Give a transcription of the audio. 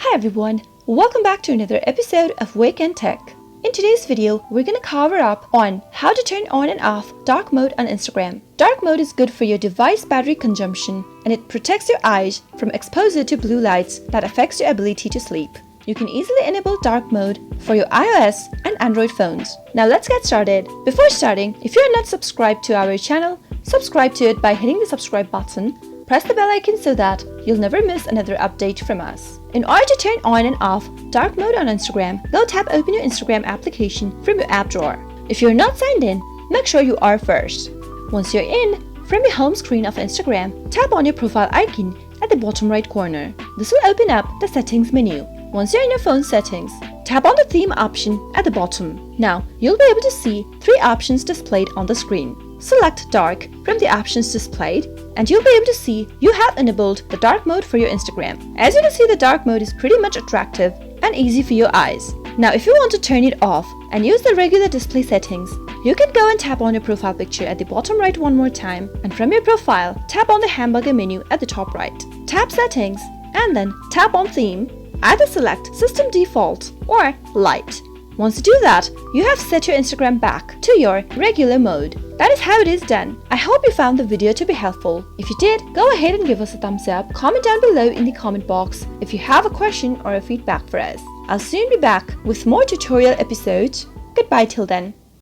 Hi everyone, welcome back to another episode of Wake&Tech. In today's video, we're going to cover up on how to turn on and off dark mode on Instagram. Dark mode is good for your device battery consumption and it protects your eyes from exposure to blue lights that affects your ability to sleep. You can easily enable dark mode for your iOS and Android phones. Now let's get started. Before starting, if you're not subscribed to our channel, subscribe to it by hitting the subscribe button. Press the bell icon so that you'll never miss another update from us. In order to turn on and off dark mode on Instagram, go tap open your Instagram application from your app drawer. If you're not signed in, make sure you are first. Once you're in, from your home screen of Instagram, tap on your profile icon at the bottom right corner. This will open up the settings menu. Once you're in your phone settings, tap on the theme option at the bottom. Now, you'll be able to see three options displayed on the screen. Select dark from the options displayed and you'll be able to see you have enabled the dark mode for your Instagram. As you can see, the dark mode is pretty much attractive and easy for your eyes. Now if you want to turn it off and use the regular display settings, you can go and tap on your profile picture at the bottom right one more time, and from your profile, tap on the hamburger menu at the top right. Tap settings and then tap on theme. Either select system default or light. Once you do that, you have set your Instagram back to your regular mode. That is how it is done. I hope you found the video to be helpful. If you did, go ahead and give us a thumbs up. Comment down below in the comment box if you have a question or a feedback for us. I'll soon be back with more tutorial episodes. Goodbye till then.